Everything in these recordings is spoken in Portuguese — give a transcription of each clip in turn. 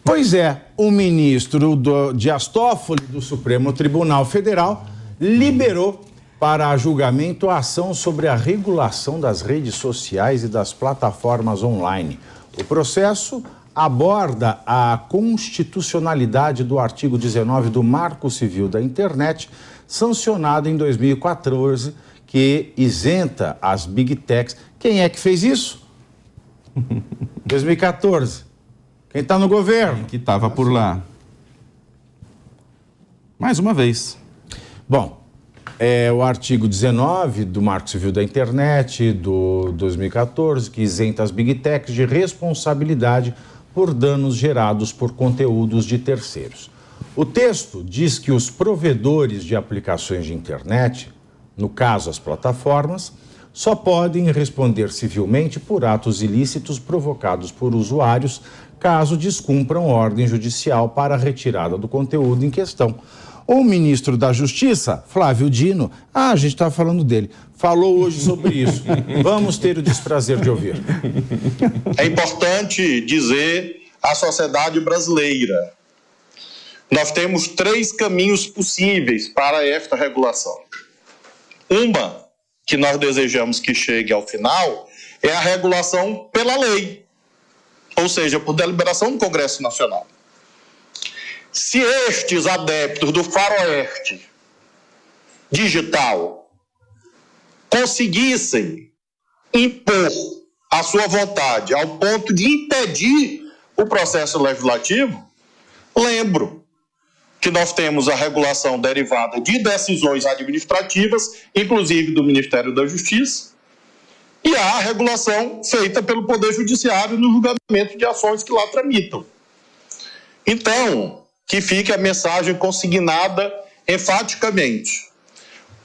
Pois é, o ministro Dias Toffoli, do Supremo Tribunal Federal, liberou para julgamento a ação sobre a regulação das redes sociais e das plataformas online. O processo aborda a constitucionalidade do artigo 19 do Marco Civil da Internet, sancionado em 2014, que isenta as Big Techs. Quem é que fez isso? 2014. Quem está no governo? Que estava por lá. Mais uma vez. Bom, é o artigo 19 do Marco Civil da Internet, do 2014, que isenta as Big Techs de responsabilidade por danos gerados por conteúdos de terceiros. O texto diz que os provedores de aplicações de internet, no caso as plataformas, só podem responder civilmente por atos ilícitos provocados por usuários, caso descumpram ordem judicial para a retirada do conteúdo em questão. O ministro da Justiça, Flávio Dino, a gente está falando dele, falou hoje sobre isso. Vamos ter o desprazer de ouvir. É importante dizer à sociedade brasileira, nós temos 3 caminhos possíveis para esta regulação. Uma, que nós desejamos que chegue ao final, é a regulação pela lei, ou seja, por deliberação do Congresso Nacional. Se estes adeptos do faroeste digital conseguissem impor a sua vontade ao ponto de impedir o processo legislativo, lembro que nós temos a regulação derivada de decisões administrativas, inclusive do Ministério da Justiça, e há a regulação feita pelo Poder Judiciário no julgamento de ações que lá tramitam. Então, que fique a mensagem consignada enfaticamente.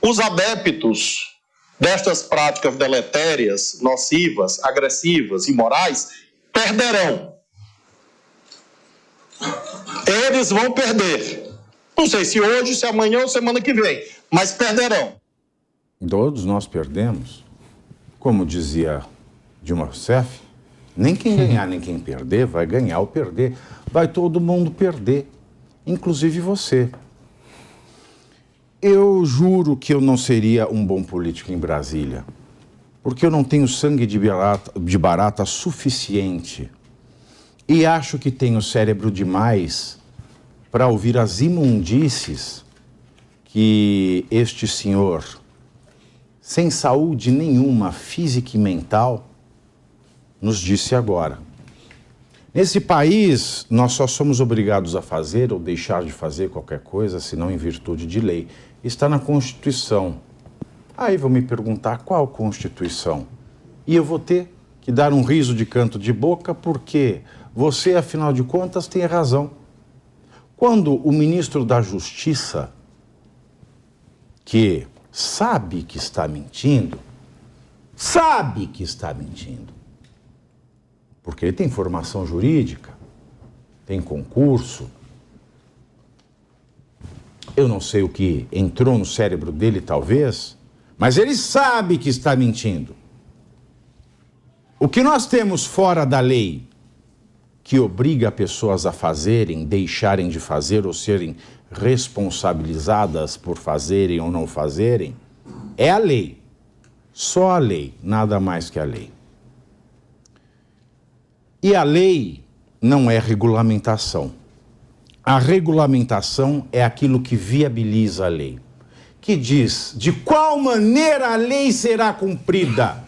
Os adeptos destas práticas deletérias, nocivas, agressivas, imorais, perderão. Eles vão perder. Não sei se hoje, se amanhã ou semana que vem, mas perderão. Todos nós perdemos. Como dizia Dilma Rousseff, nem quem ganhar nem quem perder vai ganhar ou perder. Vai todo mundo perder, inclusive você. Eu juro que eu não seria um bom político em Brasília, porque eu não tenho sangue de barata suficiente e acho que tenho cérebro demais para ouvir as imundícies que este senhor, sem saúde nenhuma, física e mental, nos disse agora. Nesse país, nós só somos obrigados a fazer ou deixar de fazer qualquer coisa, senão em virtude de lei. Está na Constituição. Aí vão me perguntar qual Constituição? E eu vou ter que dar um riso de canto de boca, porque você, afinal de contas, tem razão. Quando o ministro da Justiça, que sabe que está mentindo, porque ele tem formação jurídica, tem concurso, eu não sei o que entrou no cérebro dele, talvez, mas ele sabe que está mentindo. O que nós temos fora da lei, que obriga pessoas a fazerem, deixarem de fazer ou serem responsabilizadas por fazerem ou não fazerem, é a lei. Só a lei, nada mais que a lei. E a lei não é regulamentação. A regulamentação é aquilo que viabiliza a lei, que diz de qual maneira a lei será cumprida.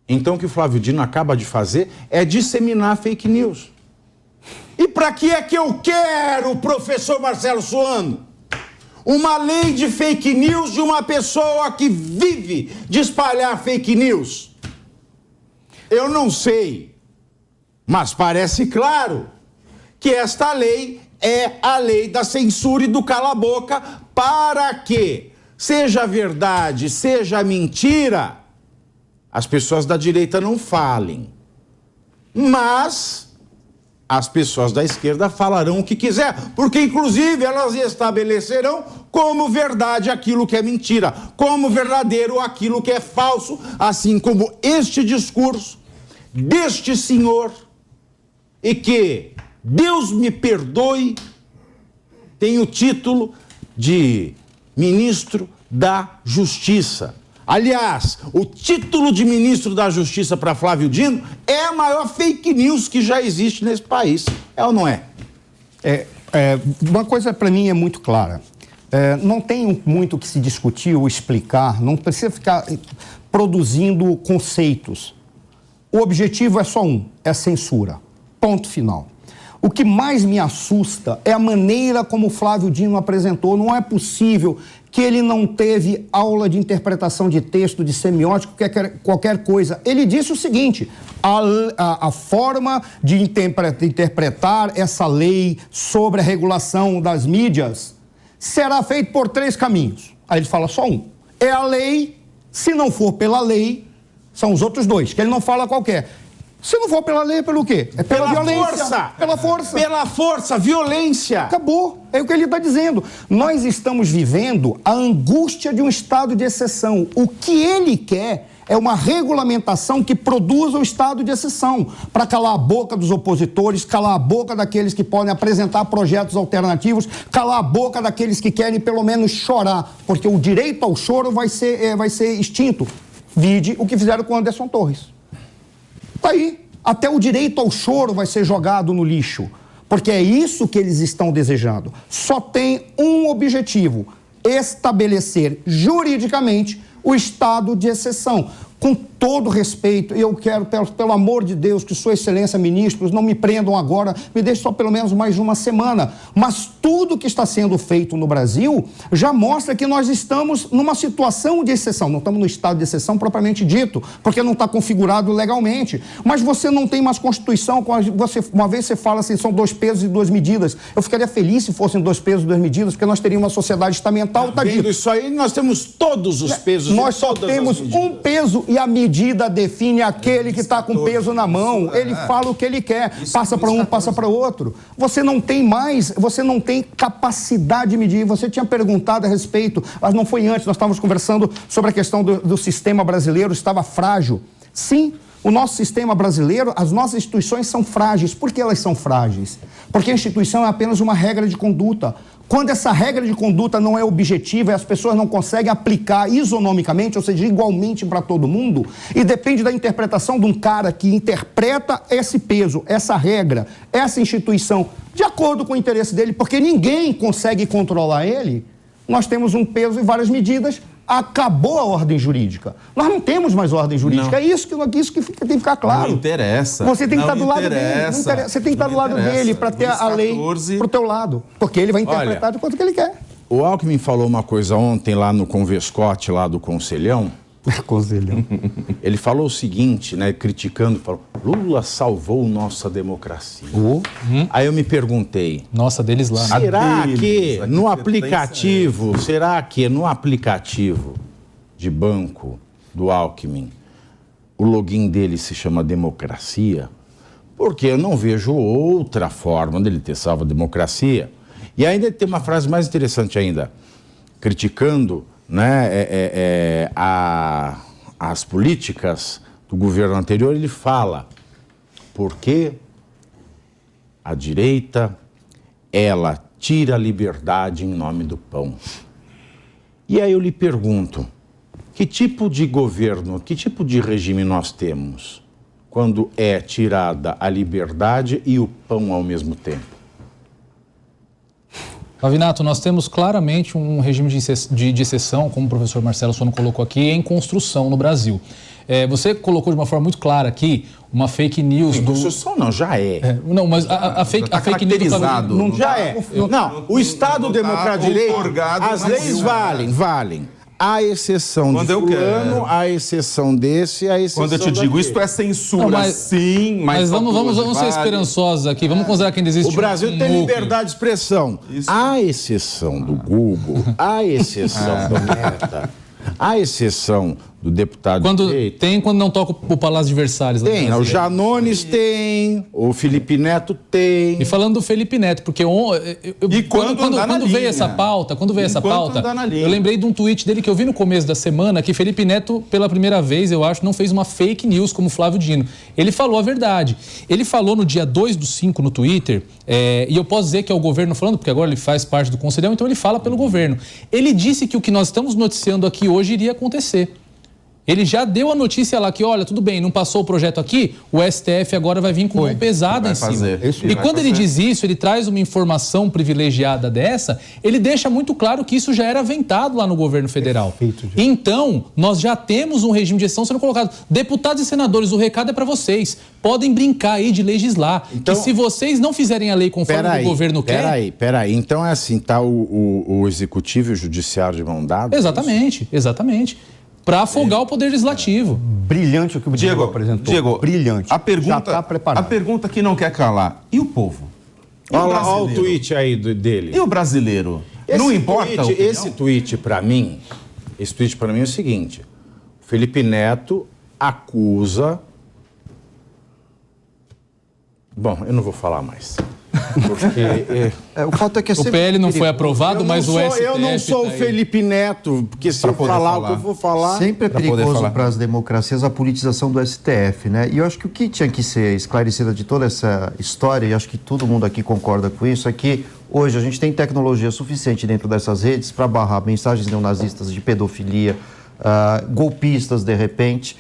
Então o que o Flávio Dino acaba de fazer é disseminar fake news. E para que é que eu quero, professor Marcelo Suano? Uma lei de fake news de uma pessoa que vive de espalhar fake news? Eu não sei, mas parece claro que esta lei é a lei da censura e do cala-boca para que, seja verdade, seja mentira, as pessoas da direita não falem. Mas as pessoas da esquerda falarão o que quiser, porque inclusive elas estabelecerão como verdade aquilo que é mentira, como verdadeiro aquilo que é falso, assim como este discurso deste senhor e que, Deus me perdoe, tem o título de ministro da Justiça. Aliás, o título de ministro da Justiça para Flávio Dino é a maior fake news que já existe nesse país. É ou não é? Uma coisa para mim é muito clara. Não tem muito o que se discutir ou explicar, não precisa ficar produzindo conceitos. O objetivo é só um, é censura. Ponto final. O que mais me assusta é a maneira como o Flávio Dino apresentou. Não é possível que ele não teve aula de interpretação de texto, de semiótica, qualquer coisa. Ele disse o seguinte: a forma de interpretar essa lei sobre a regulação das mídias será feita por 3 caminhos. Aí ele fala só um. É a lei, se não for pela lei, são os outros 2, que ele não fala qualquer. Se não for pela lei, é pelo quê? É pela violência. Força. Pela força. Pela força, violência. Acabou. É o que ele está dizendo. Nós estamos vivendo a angústia de um estado de exceção. O que ele quer é uma regulamentação que produza o estado de exceção, para calar a boca dos opositores, calar a boca daqueles que podem apresentar projetos alternativos, calar a boca daqueles que querem pelo menos chorar, porque o direito ao choro vai ser extinto. Vide o que fizeram com o Anderson Torres. Tá aí. Até o direito ao choro vai ser jogado no lixo, porque é isso que eles estão desejando. Só tem um objetivo: estabelecer juridicamente o estado de exceção. Com todo respeito, eu quero, pelo amor de Deus, que Sua Excelência, ministros, não me prendam agora, me deixem só pelo menos mais uma semana. Mas tudo que está sendo feito no Brasil já mostra que nós estamos numa situação de exceção. Não estamos no estado de exceção propriamente dito, porque não está configurado legalmente. Mas você não tem mais Constituição. Uma vez você fala assim, são 2 pesos e 2 medidas. Eu ficaria feliz se fossem 2 pesos e 2 medidas, porque nós teríamos uma sociedade estamental. Tá dito. Isso aí, nós temos todos os pesos. Nós só temos um peso e a medida define aquele que está com peso na mão. Ele fala o que ele quer, passa para um, passa para outro. Você não tem mais, você não tem capacidade de medir. Você tinha perguntado a respeito, mas não foi antes, nós estávamos conversando sobre a questão do sistema brasileiro, estava frágil. Sim, o nosso sistema brasileiro, as nossas instituições são frágeis. Por que elas são frágeis? Porque a instituição é apenas uma regra de conduta. Quando essa regra de conduta não é objetiva e as pessoas não conseguem aplicar isonomicamente, ou seja, igualmente para todo mundo, e depende da interpretação de um cara que interpreta esse peso, essa regra, essa instituição, de acordo com o interesse dele, porque ninguém consegue controlar ele, nós temos um peso e várias medidas. Acabou a ordem jurídica. Nós não temos mais ordem jurídica. Não. É isso que tem que ficar claro. Não interessa. Você tem que estar do lado dele. Você tem que estar do lado dele para ter a lei pro teu lado. Porque ele vai interpretar de quanto que ele quer. O Alckmin falou uma coisa ontem lá no Convescote, lá do Conselhão. Conselhão. Ele falou o seguinte, né, criticando, falou: Lula salvou nossa democracia. Aí eu me perguntei, nossa, deles lá. Será que no aplicativo de banco do Alckmin, o login dele se chama Democracia? Porque eu não vejo outra forma dele ter salvo a democracia. E ainda tem uma frase mais interessante ainda, criticando, né, as políticas do governo anterior. Ele fala: porque a direita, ela tira a liberdade em nome do pão. E aí eu lhe pergunto, que tipo de governo, que tipo de regime nós temos quando é tirada a liberdade e o pão ao mesmo tempo? Pavinato, nós temos claramente um regime de exceção, como o professor Marcelo Sono colocou aqui, em construção no Brasil. Você colocou de uma forma muito clara aqui uma fake news do... Construção não, já é. Não, mas a fake news... Não, já é. Não, o Estado Democrático de Direito, as leis valem. A exceção de fulano, a exceção desse, a exceção Quando eu te digo daquele. Isto é censura, sim, mas vamos ser esperançosos aqui, vamos considerar que ainda existe o Brasil tem liberdade de expressão. Isso. A exceção do Google, a exceção do Meta, a exceção do deputado Quando eleito. tem, quando não toca o Palácio de Versalhes. Tem, o Janones tem, o Felipe Neto tem. E falando do Felipe Neto, porque quando veio essa pauta, eu lembrei de um tweet dele que eu vi no começo da semana, que Felipe Neto, pela primeira vez, eu acho, não fez uma fake news como Flávio Dino. Ele falou a verdade. Ele falou no dia 2/5 no Twitter, e eu posso dizer que é o governo falando, porque agora ele faz parte do Conselhão, então ele fala pelo governo. Ele disse que o que nós estamos noticiando aqui hoje iria acontecer. Ele já deu a notícia lá que, olha, tudo bem, não passou o projeto aqui, o STF agora vai vir com mão pesada em cima. E quando ele diz isso, ele traz uma informação privilegiada dessa, ele deixa muito claro que isso já era aventado lá no governo federal. Então, nós já temos um regime de exceção sendo colocado. Deputados e senadores, o recado é para vocês. Podem brincar aí de legislar. Então, que se vocês não fizerem a lei conforme o governo quer... Peraí. Então é assim, tá o executivo e o judiciário de mão dada? Exatamente. Para afogar o poder legislativo. Brilhante o que o Diego apresentou. Diego, brilhante. Já tá preparado. A pergunta que não quer calar. E o povo? Olha o tweet aí dele. E o brasileiro? Não importa. Esse tweet para mim é o seguinte: Felipe Neto acusa. Bom, eu não vou falar mais. Porque, o fato é que o PL não foi aprovado, mas o STF... Eu não sou o Felipe Neto, porque se eu falar o que eu vou falar... Sempre é perigoso para as democracias a politização do STF, né? E eu acho que o que tinha que ser esclarecido de toda essa história, e acho que todo mundo aqui concorda com isso, é que hoje a gente tem tecnologia suficiente dentro dessas redes para barrar mensagens neonazistas de pedofilia, golpistas, de repente.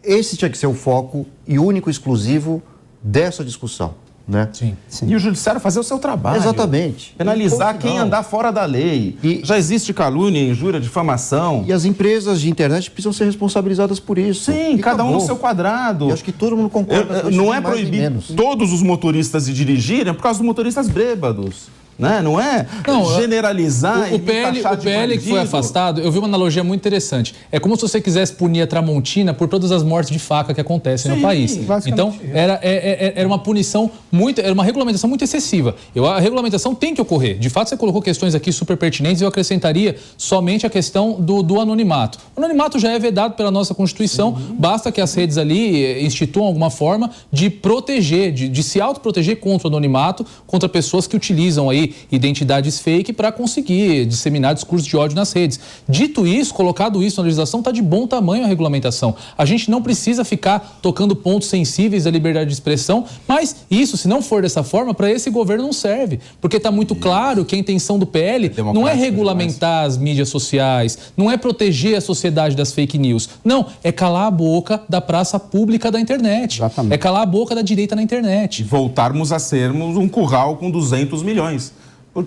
Esse tinha que ser o foco e único e exclusivo dessa discussão. Né? Sim. E o judiciário fazer o seu trabalho. Exatamente. Penalizar quem andar fora da lei. Já existe calúnia, injúria, difamação. E as empresas de internet precisam ser responsabilizadas por isso. Sim, cada um no seu quadrado. E acho que todo mundo concorda com isso. Não é proibido todos os motoristas de dirigirem por causa dos motoristas bêbados. Né? Não é generalizar o PL que foi afastado, eu vi uma analogia muito interessante. É como se você quisesse punir a Tramontina por todas as mortes de faca que acontecem no país. Então, era uma punição era uma regulamentação muito excessiva. A regulamentação tem que ocorrer. De fato, você colocou questões aqui super pertinentes e eu acrescentaria somente a questão do anonimato. O anonimato já é vedado pela nossa Constituição, basta que as redes ali instituam alguma forma de proteger, de se autoproteger contra o anonimato, contra pessoas que utilizam aí identidades fake para conseguir disseminar discurso de ódio nas redes. Dito isso, colocado isso na legislação, está de bom tamanho a regulamentação. A gente não precisa ficar tocando pontos sensíveis da liberdade de expressão, mas isso, se não for dessa forma, para esse governo não serve. Porque está muito claro que a intenção do PL não é regulamentar as mídias sociais, não é proteger a sociedade das fake news. Não, é calar a boca da praça pública da internet. Exatamente. É calar a boca da direita na internet. E voltarmos a sermos um curral com 200 milhões.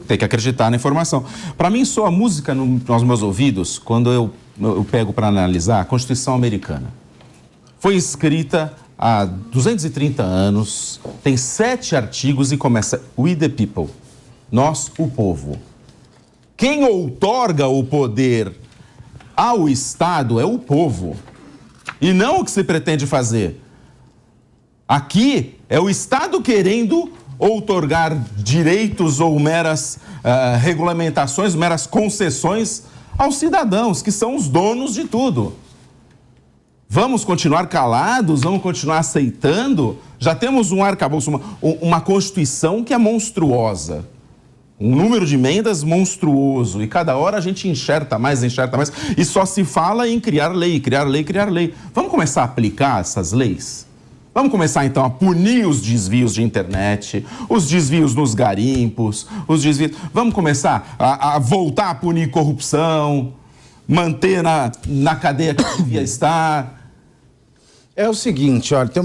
Tem que acreditar na informação. Para mim, soa música nos meus ouvidos quando eu pego para analisar a Constituição Americana. Foi escrita há 230 anos, tem 7 artigos e começa We the people, nós, o povo. Quem outorga o poder ao Estado é o povo, e não o que se pretende fazer. Aqui é o Estado querendo outorgar direitos ou meras regulamentações, meras concessões aos cidadãos, que são os donos de tudo. Vamos continuar calados? Vamos continuar aceitando? Já temos um arcabouço, uma Constituição que é monstruosa. Um número de emendas monstruoso. E cada hora a gente enxerta mais. E só se fala em criar lei. Vamos começar a aplicar essas leis? Vamos começar, então, a punir os desvios de internet, os desvios nos garimpos, Vamos começar a voltar a punir corrupção, manter na cadeia que devia estar. É o seguinte, olha, tem